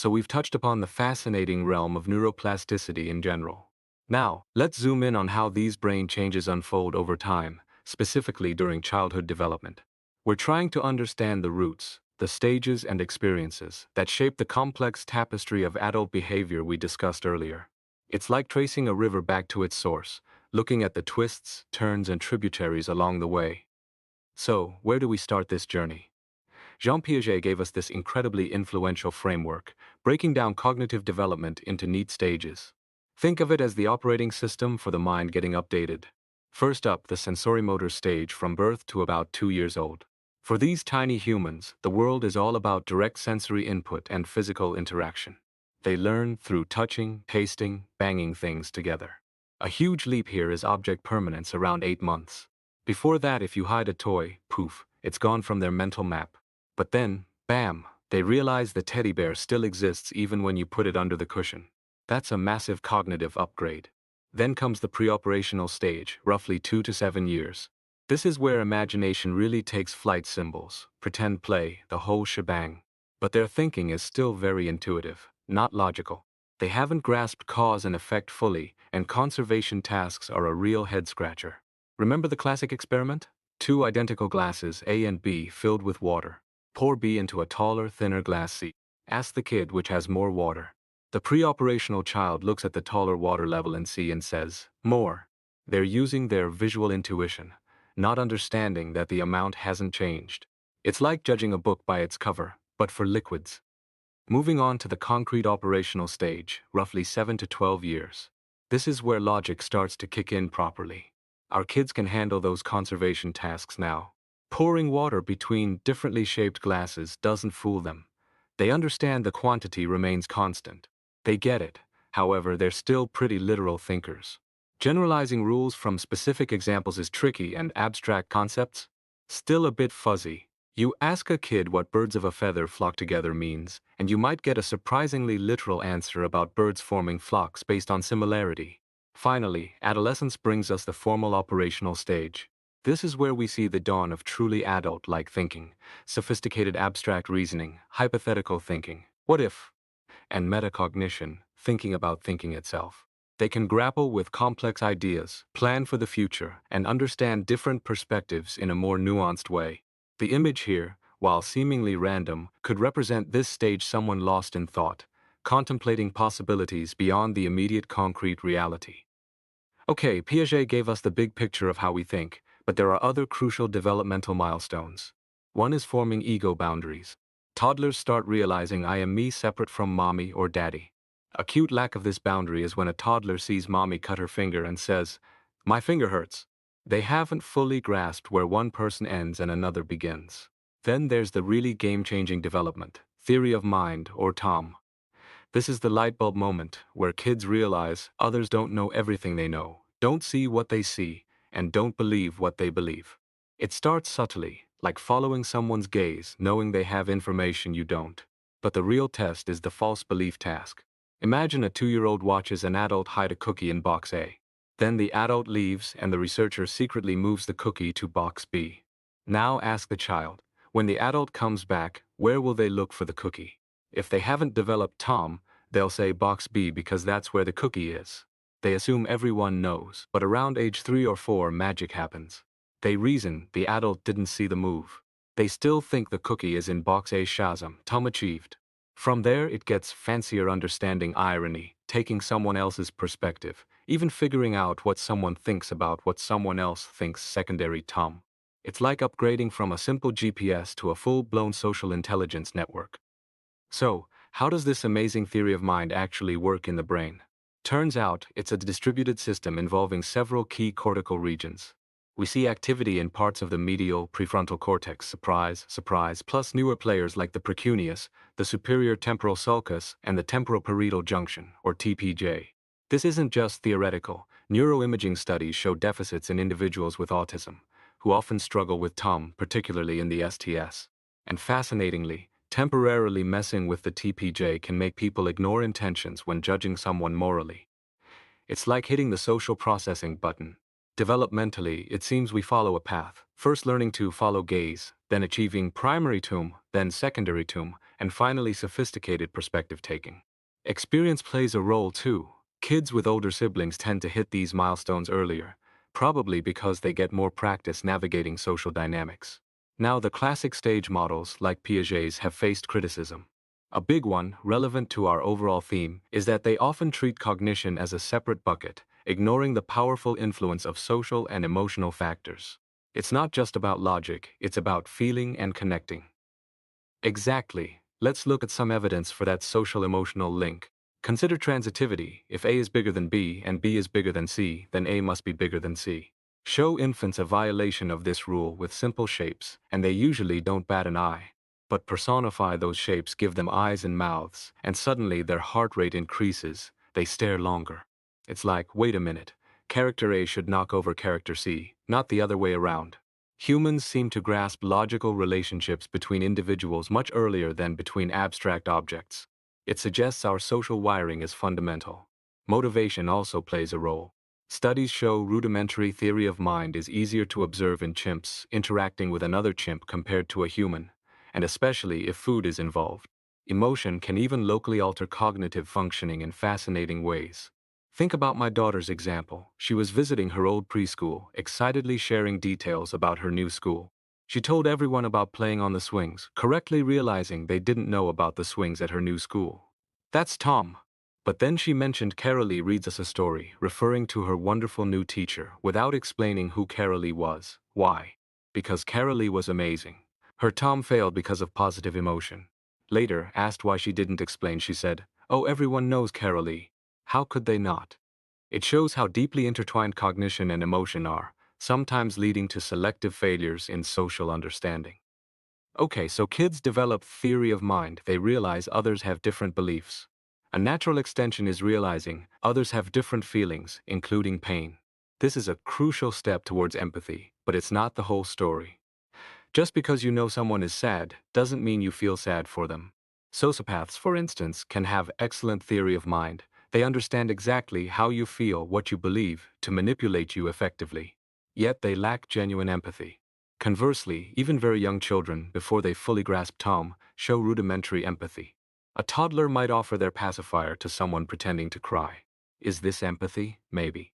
so we've touched upon the fascinating realm of neuroplasticity in general. Now, let's zoom in on how these brain changes unfold over time, specifically during childhood development. We're trying to understand the roots, the stages and experiences that shape the complex tapestry of adult behavior we discussed earlier. It's like tracing a river back to its source, looking at the twists, turns, and tributaries along the way. So, where do we start this journey? Jean Piaget gave us this incredibly influential framework, breaking down cognitive development into neat stages. Think of it as the operating system for the mind getting updated. First up, the sensorimotor stage from birth to about 2 years old. For these tiny humans, the world is all about direct sensory input and physical interaction. They learn through touching, tasting, banging things together. A huge leap here is object permanence around 8 months. Before that, if you hide a toy, poof, it's gone from their mental map. But then, bam, they realize the teddy bear still exists even when you put it under the cushion. That's a massive cognitive upgrade. Then comes the preoperational stage, roughly 2 to 7 years. This is where imagination really takes flight: symbols, pretend play, the whole shebang. But their thinking is still very intuitive, not logical. They haven't grasped cause and effect fully, and conservation tasks are a real head-scratcher. Remember the classic experiment? Two identical glasses, A and B, filled with water. Pour B into a taller, thinner glass C. Ask the kid which has more water. The pre-operational child looks at the taller water level in C and says, more. They're using their visual intuition, not understanding that the amount hasn't changed. It's like judging a book by its cover, but for liquids. Moving on to the concrete operational stage, roughly 7 to 12 years. This is where logic starts to kick in properly. Our kids can handle those conservation tasks now. Pouring water between differently shaped glasses doesn't fool them. They understand the quantity remains constant. They get it. However, they're still pretty literal thinkers. Generalizing rules from specific examples is tricky, and abstract concepts? Still a bit fuzzy. You ask a kid what birds of a feather flock together means, and you might get a surprisingly literal answer about birds forming flocks based on similarity. Finally, adolescence brings us the formal operational stage. This is where we see the dawn of truly adult-like thinking, sophisticated abstract reasoning, hypothetical thinking, what if, and metacognition, thinking about thinking itself. They can grapple with complex ideas, plan for the future, and understand different perspectives in a more nuanced way. The image here, while seemingly random, could represent this stage: someone lost in thought, contemplating possibilities beyond the immediate concrete reality. Okay, Piaget gave us the big picture of how we think, but there are other crucial developmental milestones. One is forming ego boundaries. Toddlers start realizing I am me separate from mommy or daddy. Acute lack of this boundary is when a toddler sees mommy cut her finger and says, "My finger hurts." They haven't fully grasped where one person ends and another begins. Then there's the really game-changing development, theory of mind, or TOM. This is the light bulb moment where kids realize others don't know everything they know, don't see what they see, and don't believe what they believe. It starts subtly, like following someone's gaze, knowing they have information you don't. But the real test is the false belief task. Imagine a 2-year-old watches an adult hide a cookie in box A. Then the adult leaves and the researcher secretly moves the cookie to box B. Now ask the child, when the adult comes back, where will they look for the cookie? If they haven't developed Tom, they'll say box B because that's where the cookie is. They assume everyone knows, but around age 3 or 4, magic happens. They reason the adult didn't see the move. They still think the cookie is in box A. Shazam, Tom achieved. From there it gets fancier: understanding irony, taking someone else's perspective, even figuring out what someone thinks about what someone else thinks, secondary Tom. It's like upgrading from a simple GPS to a full-blown social intelligence network. So, how does this amazing theory of mind actually work in the brain? Turns out, it's a distributed system involving several key cortical regions. We see activity in parts of the medial prefrontal cortex, surprise, plus newer players like the precuneus, the superior temporal sulcus, and the temporoparietal junction, or TPJ. This isn't just theoretical. Neuroimaging studies show deficits in individuals with autism, who often struggle with TOM, particularly in the STS. And fascinatingly, temporarily messing with the TPJ can make people ignore intentions when judging someone morally. It's like hitting the social processing button. Developmentally, it seems we follow a path, first learning to follow gaze, then achieving primary TOM, then secondary TOM, and finally sophisticated perspective taking. Experience plays a role too. Kids with older siblings tend to hit these milestones earlier, probably because they get more practice navigating social dynamics. Now, the classic stage models, like Piaget's, have faced criticism. A big one, relevant to our overall theme, is that they often treat cognition as a separate bucket, ignoring the powerful influence of social and emotional factors. It's not just about logic, it's about feeling and connecting. Exactly. Let's look at some evidence for that social-emotional link. Consider transitivity. If A is bigger than B and B is bigger than C, then A must be bigger than C. Show infants a violation of this rule with simple shapes, and they usually don't bat an eye. But personify those shapes, give them eyes and mouths, and suddenly their heart rate increases, they stare longer. It's like, wait a minute, character A should knock over character C, not the other way around. Humans seem to grasp logical relationships between individuals much earlier than between abstract objects. It suggests our social wiring is fundamental. Motivation also plays a role. Studies show rudimentary theory of mind is easier to observe in chimps interacting with another chimp compared to a human, and especially if food is involved. Emotion can even locally alter cognitive functioning in fascinating ways. Think about my daughter's example. She was visiting her old preschool, excitedly sharing details about her new school. She told everyone about playing on the swings, correctly realizing they didn't know about the swings at her new school. That's Tom. But then she mentioned Carolee reads us a story, referring to her wonderful new teacher, without explaining who Carolee was. Why? Because Carolee was amazing. Her Tom failed because of positive emotion. Later, asked why she didn't explain, she said, "Oh, everyone knows Carolee. How could they not?" It shows how deeply intertwined cognition and emotion are, sometimes leading to selective failures in social understanding. Okay, so kids develop theory of mind. They realize others have different beliefs. A natural extension is realizing others have different feelings, including pain. This is a crucial step towards empathy, but it's not the whole story. Just because you know someone is sad doesn't mean you feel sad for them. Sociopaths, for instance, can have excellent theory of mind. They understand exactly how you feel, what you believe, to manipulate you effectively. Yet they lack genuine empathy. Conversely, even very young children, before they fully grasp Tom, show rudimentary empathy. A toddler might offer their pacifier to someone pretending to cry. Is this empathy? Maybe.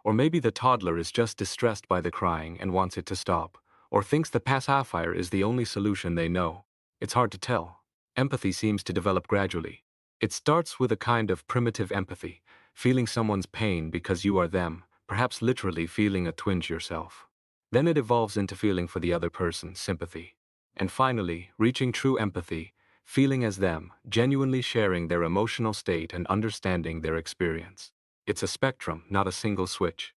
Or maybe the toddler is just distressed by the crying and wants it to stop, or thinks the pacifier is the only solution they know. It's hard to tell. Empathy seems to develop gradually. It starts with a kind of primitive empathy, feeling someone's pain because you are them, perhaps literally feeling a twinge yourself. Then it evolves into feeling for the other person, sympathy. And finally, reaching true empathy, feeling as them, genuinely sharing their emotional state and understanding their experience. It's a spectrum, not a single switch.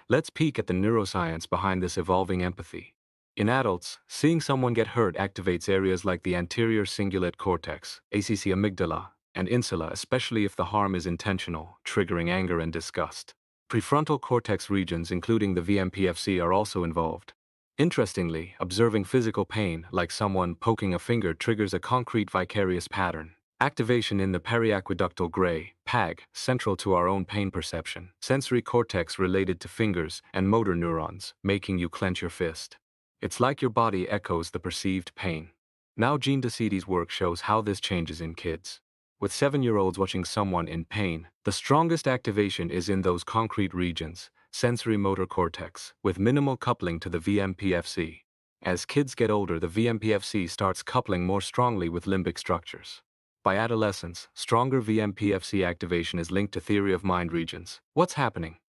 Let's peek at the neuroscience behind this evolving empathy. In adults, seeing someone get hurt activates areas like the anterior cingulate cortex, ACC amygdala, and insula, especially if the harm is intentional, triggering anger and disgust. Prefrontal cortex regions, including the VMPFC, are also involved. Interestingly, observing physical pain, like someone poking a finger, triggers a concrete vicarious pattern. Activation in the periaqueductal gray, PAG, central to our own pain perception. Sensory cortex related to fingers and motor neurons, making you clench your fist. It's like your body echoes the perceived pain. Now Jean Daciti's work shows how this changes in kids. With 7-year-olds watching someone in pain, the strongest activation is in those concrete regions, sensory motor cortex, with minimal coupling to the VMPFC. As kids get older, the VMPFC starts coupling more strongly with limbic structures. By adolescence, stronger VMPFC activation is linked to theory of mind regions. What's happening?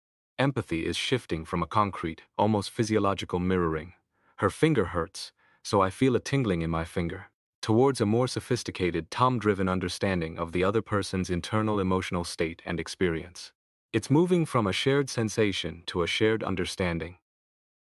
Empathy is shifting from a concrete, almost physiological mirroring. Her finger hurts, so I feel a tingling in my finger, towards a more sophisticated, Tom-driven understanding of the other person's internal emotional state and experience. It's moving from a shared sensation to a shared understanding.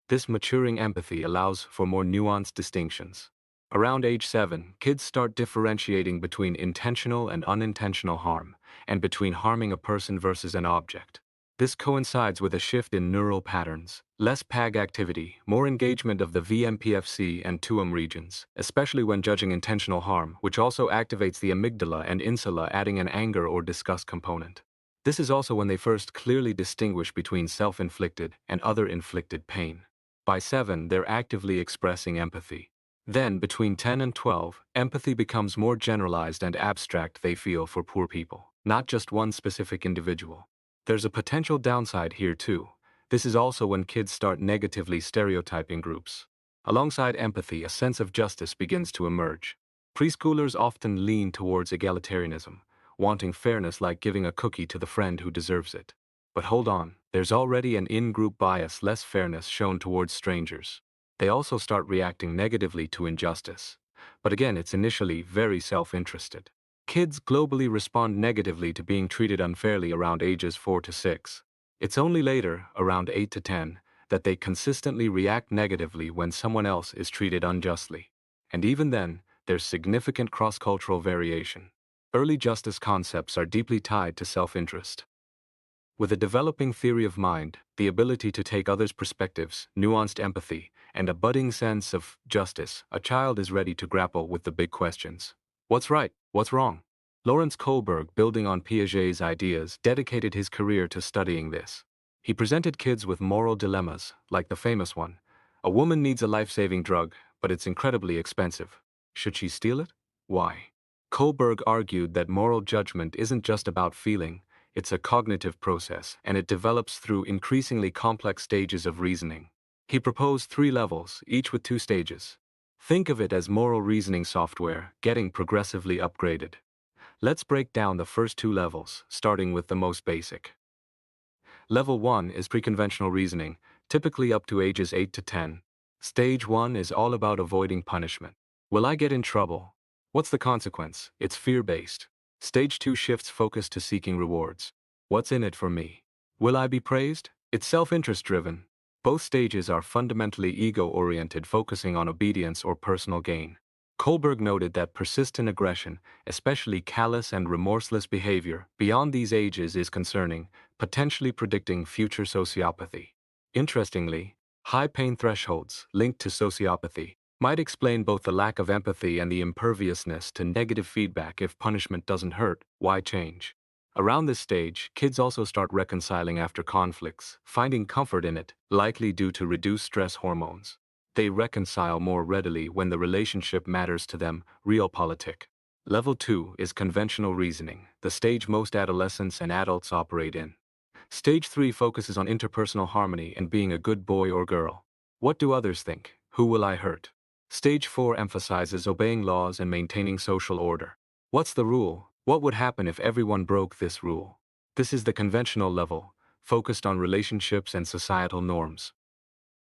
This maturing empathy allows for more nuanced distinctions. Around age 7, kids start differentiating between intentional and unintentional harm, and between harming a person versus an object. This coincides with a shift in neural patterns, less PAG activity, more engagement of the VMPFC and TUM regions, especially when judging intentional harm, which also activates the amygdala and insula, adding an anger or disgust component. This is also when they first clearly distinguish between self-inflicted and other-inflicted pain. By 7, they're actively expressing empathy. Then, between 10 and 12, empathy becomes more generalized and abstract. They feel for poor people, not just one specific individual. There's a potential downside here too. This is also when kids start negatively stereotyping groups. Alongside empathy, a sense of justice begins to emerge. Preschoolers often lean towards egalitarianism, wanting fairness like giving a cookie to the friend who deserves it. But hold on, there's already an in-group bias, less fairness shown towards strangers. They also start reacting negatively to injustice. But again, it's initially very self-interested. Kids globally respond negatively to being treated unfairly around ages 4 to 6. It's only later, around 8 to 10, that they consistently react negatively when someone else is treated unjustly. And even then, there's significant cross-cultural variation. Early justice concepts are deeply tied to self-interest. With a developing theory of mind, the ability to take others' perspectives, nuanced empathy, and a budding sense of justice, a child is ready to grapple with the big questions. What's right? What's wrong? Lawrence Kohlberg, building on Piaget's ideas, dedicated his career to studying this. He presented kids with moral dilemmas, like the famous one. A woman needs a life-saving drug, but it's incredibly expensive. Should she steal it? Why? Kohlberg argued that moral judgment isn't just about feeling, it's a cognitive process, and it develops through increasingly complex stages of reasoning. He proposed 3 levels, each with 2 stages. Think of it as moral reasoning software, getting progressively upgraded. Let's break down the first 2 levels, starting with the most basic. Level 1 is preconventional reasoning, typically up to ages 8 to 10. Stage 1 is all about avoiding punishment. Will I get in trouble? What's the consequence? It's fear-based. Stage 2 shifts focus to seeking rewards. What's in it for me? Will I be praised? It's self-interest driven. Both stages are fundamentally ego-oriented, focusing on obedience or personal gain. Kohlberg noted that persistent aggression, especially callous and remorseless behavior, beyond these ages is concerning, potentially predicting future sociopathy. Interestingly, high pain thresholds, linked to sociopathy, might explain both the lack of empathy and the imperviousness to negative feedback. If punishment doesn't hurt, why change? Around this stage, kids also start reconciling after conflicts, finding comfort in it, likely due to reduced stress hormones. They reconcile more readily when the relationship matters to them, realpolitik. Level 2 is conventional reasoning, the stage most adolescents and adults operate in. Stage 3 focuses on interpersonal harmony and being a good boy or girl. What do others think? Who will I hurt? Stage 4 emphasizes obeying laws and maintaining social order. What's the rule? What would happen if everyone broke this rule? This is the conventional level, focused on relationships and societal norms.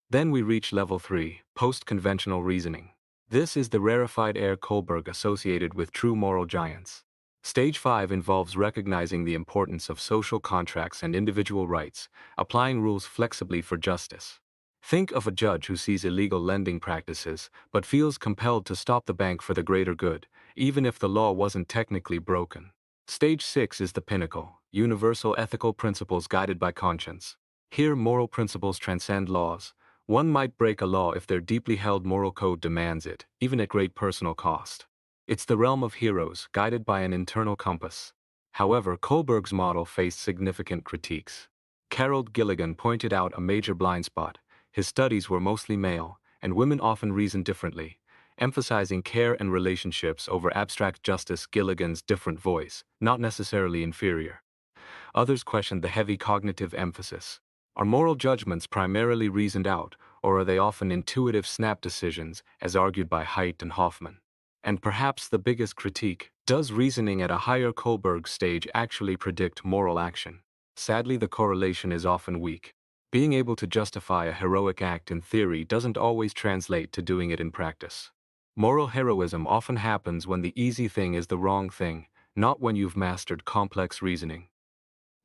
Then we reach level 3, post-conventional reasoning. This is the rarefied air Kohlberg associated with true moral giants. Stage 5 involves recognizing the importance of social contracts and individual rights, applying rules flexibly for justice. Think of a judge who sees illegal lending practices, but feels compelled to stop the bank for the greater good, even if the law wasn't technically broken. Stage 6 is the pinnacle, universal ethical principles guided by conscience. Here, moral principles transcend laws. One might break a law if their deeply held moral code demands it, even at great personal cost. It's the realm of heroes, guided by an internal compass. However, Kohlberg's model faced significant critiques. Carol Gilligan pointed out a major blind spot. His studies were mostly male, and women often reasoned differently, emphasizing care and relationships over abstract justice. Gilligan's different voice, not necessarily inferior. Others questioned the heavy cognitive emphasis. Are moral judgments primarily reasoned out, or are they often intuitive snap decisions, as argued by Haidt and Hoffman? And perhaps the biggest critique, does reasoning at a higher Kohlberg stage actually predict moral action? Sadly, the correlation is often weak. Being able to justify a heroic act in theory doesn't always translate to doing it in practice. Moral heroism often happens when the easy thing is the wrong thing, not when you've mastered complex reasoning.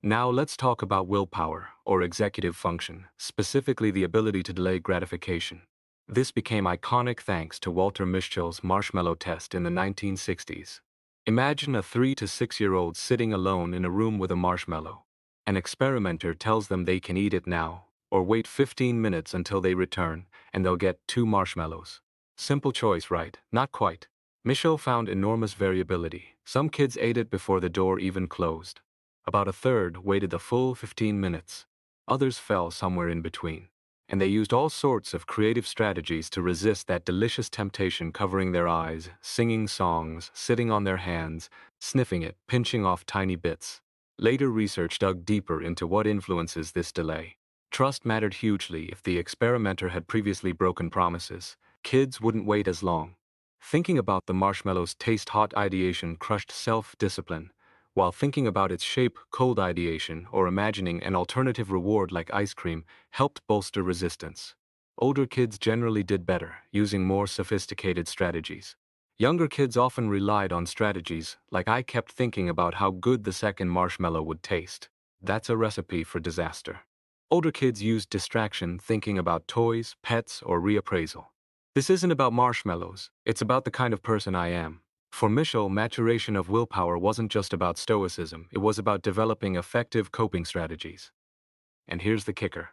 Now let's talk about willpower, or executive function, specifically the ability to delay gratification. This became iconic thanks to Walter Mischel's marshmallow test in the 1960s. Imagine a 3 to 6-year-old sitting alone in a room with a marshmallow. An experimenter tells them they can eat it now, or wait 15 minutes until they return, and they'll get 2 marshmallows. Simple choice, right? Not quite. Mischel found enormous variability. Some kids ate it before the door even closed. About a third waited the full 15 minutes. Others fell somewhere in between. and they used all sorts of creative strategies to resist that delicious temptation, covering their eyes, singing songs, sitting on their hands, sniffing it, pinching off tiny bits. Later research dug deeper into what influences this delay. Trust mattered hugely. If the experimenter had previously broken promises, kids wouldn't wait as long. Thinking about the marshmallow's taste-hot ideation crushed self-discipline, while thinking about its shape, cold ideation, or imagining an alternative reward like ice cream helped bolster resistance. Older kids generally did better, using more sophisticated strategies. Younger kids often relied on strategies like I kept thinking about how good the second marshmallow would taste. That's a recipe for disaster. Older kids used distraction, thinking about toys, pets, or reappraisal. This isn't about marshmallows, it's about the kind of person I am. For Mischel, maturation of willpower wasn't just about stoicism, it was about developing effective coping strategies. And here's the kicker.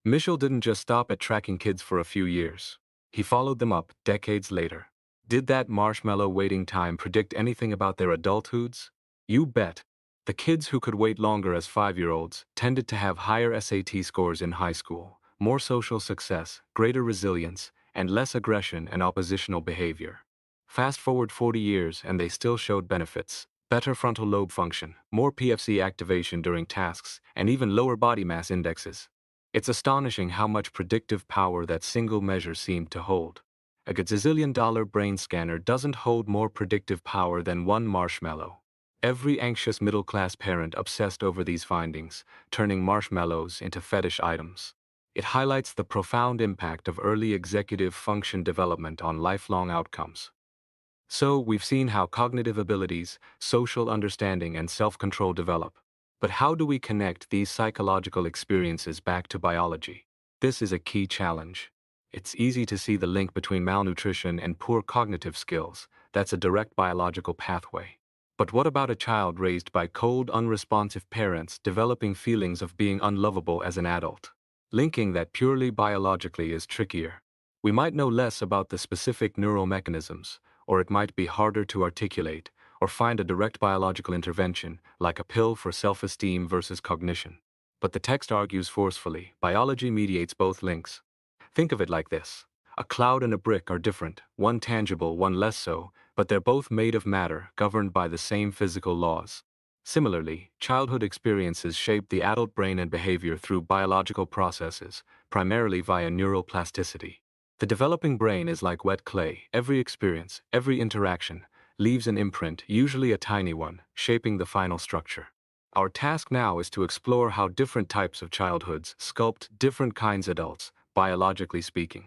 Mischel didn't just stop at tracking kids for a few years. He followed them up decades later. Did that marshmallow waiting time predict anything about their adulthoods? You bet. The kids who could wait longer as 5-year-olds tended to have higher SAT scores in high school, more social success, greater resilience, and less aggression and oppositional behavior. Fast forward 40 years and they still showed benefits. Better frontal lobe function, more PFC activation during tasks, and even lower body mass indexes. It's astonishing how much predictive power that single measure seemed to hold. A gazillion-dollar brain scanner doesn't hold more predictive power than one marshmallow. Every anxious middle-class parent obsessed over these findings, turning marshmallows into fetish items. It highlights the profound impact of early executive function development on lifelong outcomes. So, we've seen how cognitive abilities, social understanding, and self-control develop. But how do we connect these psychological experiences back to biology? This is a key challenge. It's easy to see the link between malnutrition and poor cognitive skills. That's a direct biological pathway. But what about a child raised by cold, unresponsive parents developing feelings of being unlovable as an adult? Linking that purely biologically is trickier. We might know less about the specific neural mechanisms, or it might be harder to articulate, or find a direct biological intervention, like a pill for self-esteem versus cognition. But the text argues forcefully, biology mediates both links. Think of it like this. A cloud and a brick are different, one tangible, one less so, but they're both made of matter, governed by the same physical laws. Similarly, childhood experiences shape the adult brain and behavior through biological processes, primarily via neural plasticity. The developing brain is like wet clay. Every experience, every interaction, leaves an imprint, usually a tiny one, shaping the final structure. Our task now is to explore how different types of childhoods sculpt different kinds of adults, biologically speaking.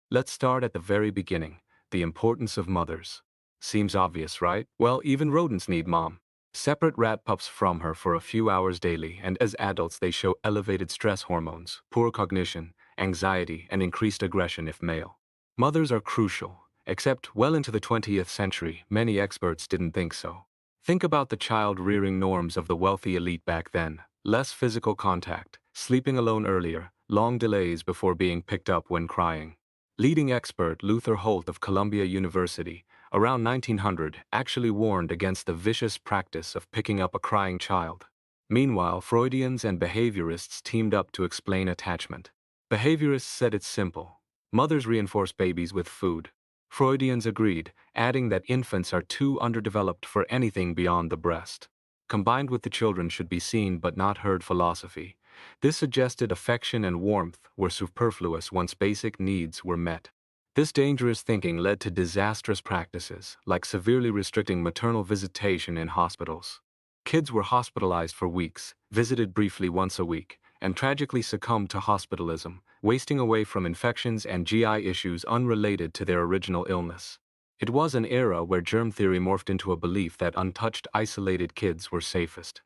Let's start at the very beginning, the importance of mothers. Seems obvious, right? Well, even rodents need mom. Separate rat pups from her for a few hours daily, and as adults they show elevated stress hormones, poor cognition, anxiety, and increased aggression if male. Mothers are crucial, except well into the 20th century, many experts didn't think so. Think about the child-rearing norms of the wealthy elite back then. Less physical contact, sleeping alone earlier, long delays before being picked up when crying. Leading expert Luther Holt of Columbia University, around 1900, actually warned against the vicious practice of picking up a crying child. Meanwhile, Freudians and behaviorists teamed up to explain attachment. Behaviorists said it's simple. Mothers reinforce babies with food. Freudians agreed, adding that infants are too underdeveloped for anything beyond the breast. Combined with the children should be seen but not heard philosophy. This suggested affection and warmth were superfluous once basic needs were met. This dangerous thinking led to disastrous practices, like severely restricting maternal visitation in hospitals. Kids were hospitalized for weeks, visited briefly once a week, and tragically succumbed to hospitalism, wasting away from infections and GI issues unrelated to their original illness. It was an era where germ theory morphed into a belief that untouched, isolated kids were safest.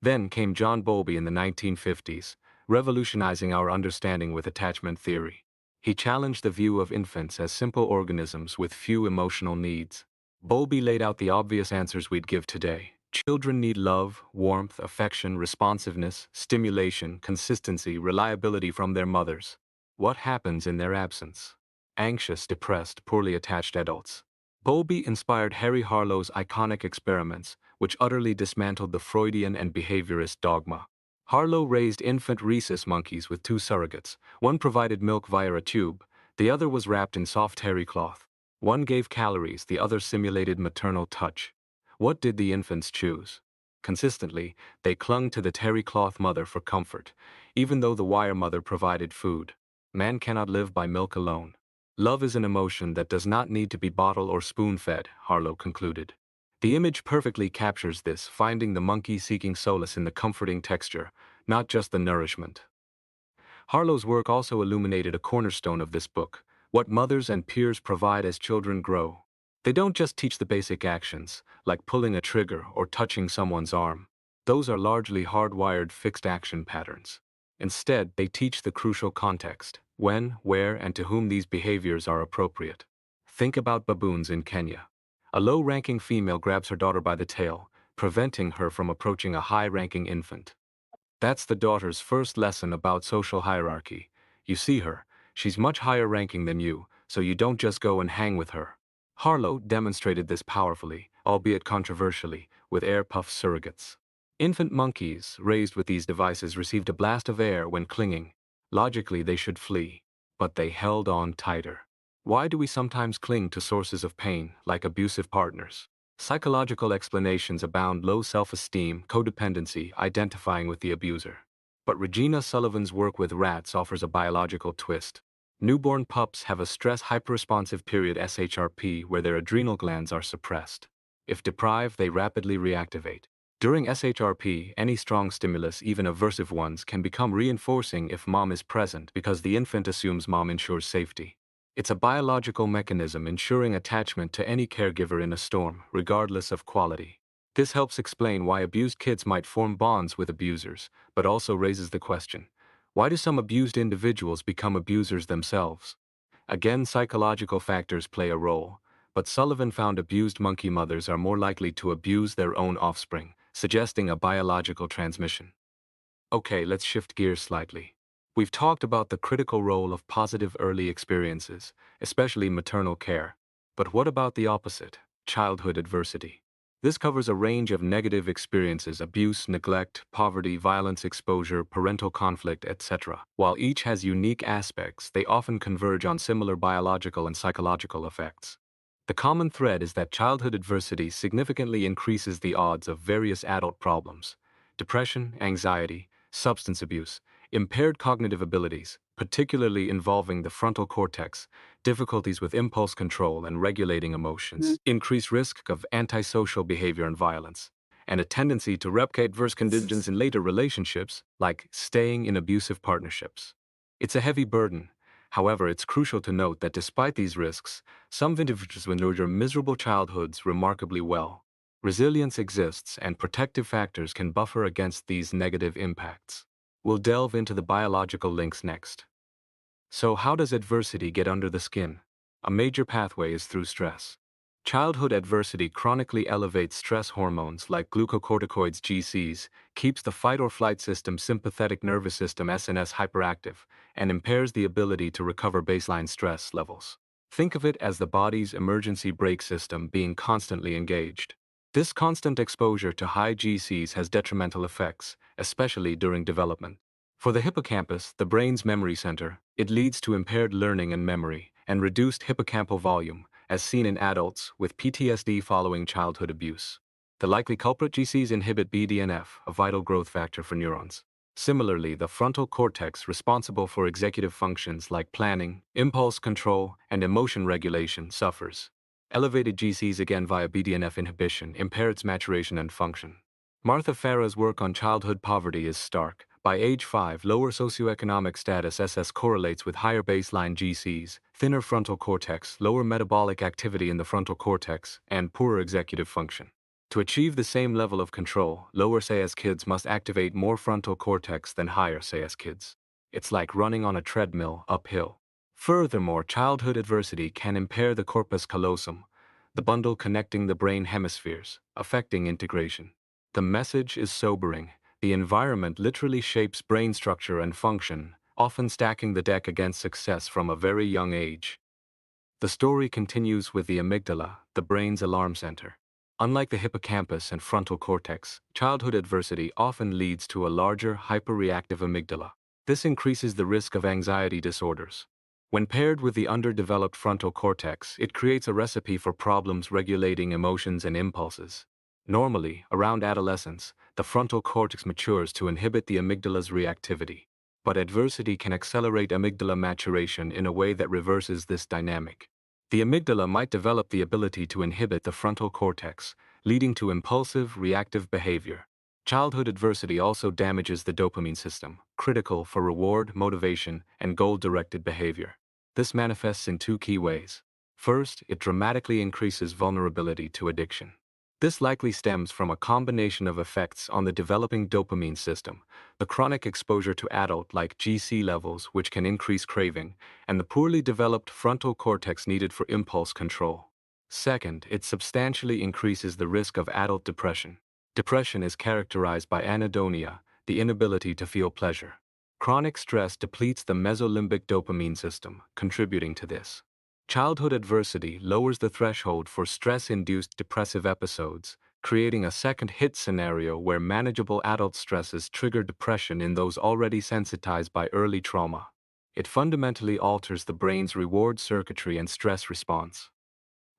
Then came John Bowlby in the 1950s, revolutionizing our understanding with attachment theory. He challenged the view of infants as simple organisms with few emotional needs. Bowlby laid out the obvious answers we'd give today. Children need love, warmth, affection, responsiveness, stimulation, consistency, reliability from their mothers. What happens in their absence? Anxious, depressed, poorly attached adults. Bowlby inspired Harry Harlow's iconic experiments, which utterly dismantled the Freudian and behaviorist dogma. Harlow raised infant rhesus monkeys with two surrogates. One provided milk via a tube, the other was wrapped in soft terry cloth. One gave calories, the other simulated maternal touch. What did the infants choose? Consistently, they clung to the terry cloth mother for comfort, even though the wire mother provided food. Man cannot live by milk alone. Love is an emotion that does not need to be bottle or spoon-fed, Harlow concluded. The image perfectly captures this, finding the monkey seeking solace in the comforting texture, not just the nourishment. Harlow's work also illuminated a cornerstone of this book: what mothers and peers provide as children grow. They don't just teach the basic actions, like pulling a trigger or touching someone's arm. Those are largely hardwired fixed action patterns. Instead, they teach the crucial context: when, where, and to whom these behaviors are appropriate. Think about baboons in Kenya. A low-ranking female grabs her daughter by the tail, preventing her from approaching a high-ranking infant. That's the daughter's first lesson about social hierarchy. You see her, she's much higher ranking than you, so you don't just go and hang with her. Harlow demonstrated this powerfully, albeit controversially, with air puff surrogates. Infant monkeys, raised with these devices, received a blast of air when clinging. Logically, they should flee, but they held on tighter. Why do we sometimes cling to sources of pain, like abusive partners? Psychological explanations abound: low self-esteem, codependency, identifying with the abuser. But Regina Sullivan's work with rats offers a biological twist. Newborn pups have a stress hyperresponsive period SHRP where their adrenal glands are suppressed. If deprived, they rapidly reactivate. During SHRP, any strong stimulus, even aversive ones, can become reinforcing if mom is present because the infant assumes mom ensures safety. It's a biological mechanism ensuring attachment to any caregiver in a storm, regardless of quality. This helps explain why abused kids might form bonds with abusers, but also raises the question: why do some abused individuals become abusers themselves? Again, psychological factors play a role, but Sullivan found abused monkey mothers are more likely to abuse their own offspring, suggesting a biological transmission. Okay, let's shift gears slightly. We've talked about the critical role of positive early experiences, especially maternal care. But what about the opposite, childhood adversity? This covers a range of negative experiences: abuse, neglect, poverty, violence, exposure, parental conflict, etc. While each has unique aspects, they often converge on similar biological and psychological effects. The common thread is that childhood adversity significantly increases the odds of various adult problems: depression, anxiety, substance abuse, impaired cognitive abilities, particularly involving the frontal cortex, difficulties with impulse control and regulating emotions, increased risk of antisocial behavior and violence, and a tendency to replicate adverse conditions in later relationships, like staying in abusive partnerships. It's a heavy burden. However, it's crucial to note that despite these risks, some individuals endure miserable childhoods remarkably well. Resilience exists, and protective factors can buffer against these negative impacts. We'll delve into the biological links next. So, how does adversity get under the skin? A major pathway is through stress. Childhood adversity chronically elevates stress hormones like glucocorticoids GCs, keeps the fight or flight system, sympathetic nervous system SNS, hyperactive, and impairs the ability to recover baseline stress levels. Think of it as the body's emergency brake system being constantly engaged. This constant exposure to high GCs has detrimental effects, especially during development. For the hippocampus, the brain's memory center, it leads to impaired learning and memory, and reduced hippocampal volume, as seen in adults with PTSD following childhood abuse. The likely culprit: GCs inhibit BDNF, a vital growth factor for neurons. Similarly, the frontal cortex, responsible for executive functions like planning, impulse control, and emotion regulation, suffers. Elevated GCs, again via BDNF inhibition, impair its maturation and function. Martha Farah's work on childhood poverty is stark. By age 5, lower socioeconomic status SS correlates with higher baseline GCs, thinner frontal cortex, lower metabolic activity in the frontal cortex, and poorer executive function. To achieve the same level of control, lower SAS kids must activate more frontal cortex than higher SAS kids. It's like running on a treadmill uphill. Furthermore, childhood adversity can impair the corpus callosum, the bundle connecting the brain hemispheres, affecting integration. The message is sobering. The environment literally shapes brain structure and function, often stacking the deck against success from a very young age. The story continues with the amygdala, the brain's alarm center. Unlike the hippocampus and frontal cortex, childhood adversity often leads to a larger, hyperreactive amygdala. This increases the risk of anxiety disorders. When paired with the underdeveloped frontal cortex, it creates a recipe for problems regulating emotions and impulses. Normally, around adolescence, the frontal cortex matures to inhibit the amygdala's reactivity. But adversity can accelerate amygdala maturation in a way that reverses this dynamic. The amygdala might develop the ability to inhibit the frontal cortex, leading to impulsive, reactive behavior. Childhood adversity also damages the dopamine system, critical for reward, motivation, and goal-directed behavior. This manifests in two key ways. First, it dramatically increases vulnerability to addiction. This likely stems from a combination of effects on the developing dopamine system, the chronic exposure to adult-like GC levels which can increase craving, and the poorly developed frontal cortex needed for impulse control. Second, it substantially increases the risk of adult depression. Depression is characterized by anhedonia, the inability to feel pleasure. Chronic stress depletes the mesolimbic dopamine system, contributing to this. Childhood adversity lowers the threshold for stress-induced depressive episodes, creating a second hit scenario where manageable adult stresses trigger depression in those already sensitized by early trauma. It fundamentally alters the brain's reward circuitry and stress response.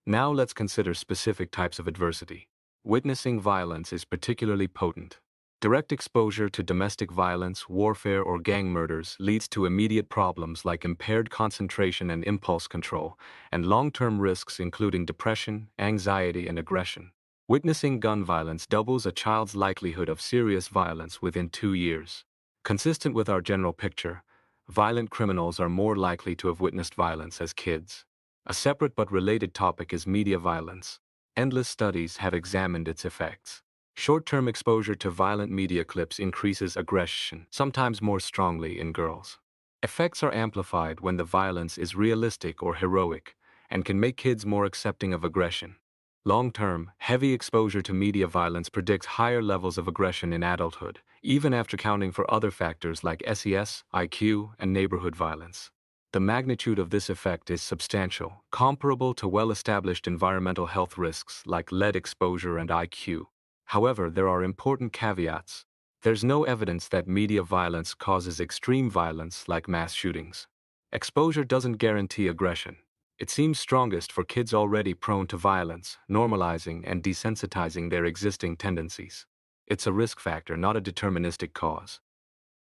Now let's consider specific types of adversity. Witnessing violence is particularly potent. Direct exposure to domestic violence, warfare, or gang murders leads to immediate problems like impaired concentration and impulse control, and long-term risks including depression, anxiety, and aggression. Witnessing gun violence doubles a child's likelihood of serious violence within 2 years. Consistent with our general picture, violent criminals are more likely to have witnessed violence as kids. A separate but related topic is media violence. Endless studies have examined its effects. Short-term exposure to violent media clips increases aggression, sometimes more strongly in girls. Effects are amplified when the violence is realistic or heroic, and can make kids more accepting of aggression. Long-term, heavy exposure to media violence predicts higher levels of aggression in adulthood, even after accounting for other factors like SES, IQ, and neighborhood violence. The magnitude of this effect is substantial, comparable to well-established environmental health risks like lead exposure and IQ. However, there are important caveats. There's no evidence that media violence causes extreme violence like mass shootings. Exposure doesn't guarantee aggression. It seems strongest for kids already prone to violence, normalizing and desensitizing their existing tendencies. It's a risk factor, not a deterministic cause.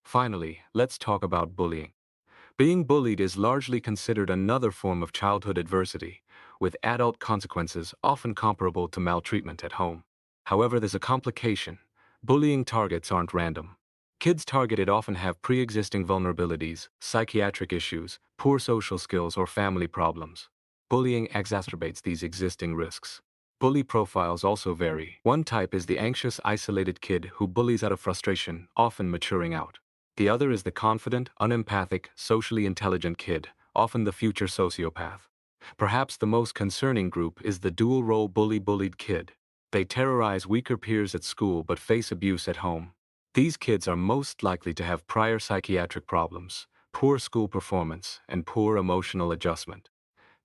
Finally, let's talk about bullying. Being bullied is largely considered another form of childhood adversity, with adult consequences often comparable to maltreatment at home. However, there's a complication. Bullying targets aren't random. Kids targeted often have pre-existing vulnerabilities, psychiatric issues, poor social skills, or family problems. Bullying exacerbates these existing risks. Bully profiles also vary. One type is the anxious, isolated kid who bullies out of frustration, often maturing out. The other is the confident, unempathic, socially intelligent kid, often the future sociopath. Perhaps the most concerning group is the dual-role bullied kid. They terrorize weaker peers at school but face abuse at home. These kids are most likely to have prior psychiatric problems, poor school performance, and poor emotional adjustment.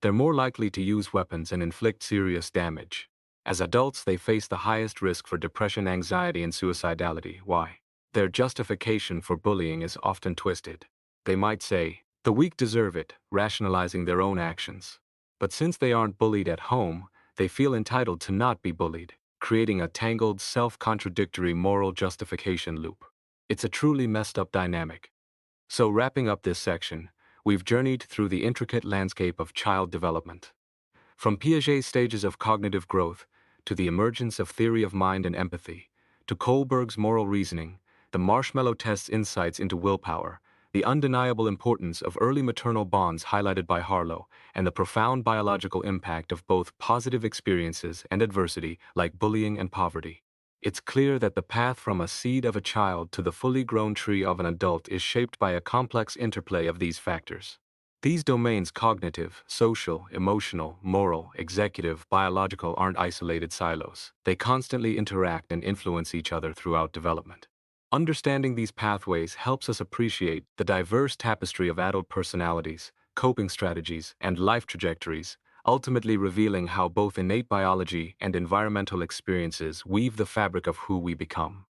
They're more likely to use weapons and inflict serious damage. As adults, they face the highest risk for depression, anxiety, and suicidality. Why? Their justification for bullying is often twisted. They might say, "The weak deserve it," rationalizing their own actions. But since they aren't bullied at home, they feel entitled to not be bullied, creating a tangled, self-contradictory moral justification loop. It's a truly messed up dynamic. So wrapping up this section, we've journeyed through the intricate landscape of child development. From Piaget's stages of cognitive growth, to the emergence of theory of mind and empathy, to Kohlberg's moral reasoning, the marshmallow test's insights into willpower, the undeniable importance of early maternal bonds highlighted by Harlow, and the profound biological impact of both positive experiences and adversity like bullying and poverty. It's clear that the path from a seed of a child to the fully grown tree of an adult is shaped by a complex interplay of these factors. These domains, cognitive, social, emotional, moral, executive, biological, aren't isolated silos. They constantly interact and influence each other throughout development. Understanding these pathways helps us appreciate the diverse tapestry of adult personalities, coping strategies, and life trajectories, ultimately revealing how both innate biology and environmental experiences weave the fabric of who we become.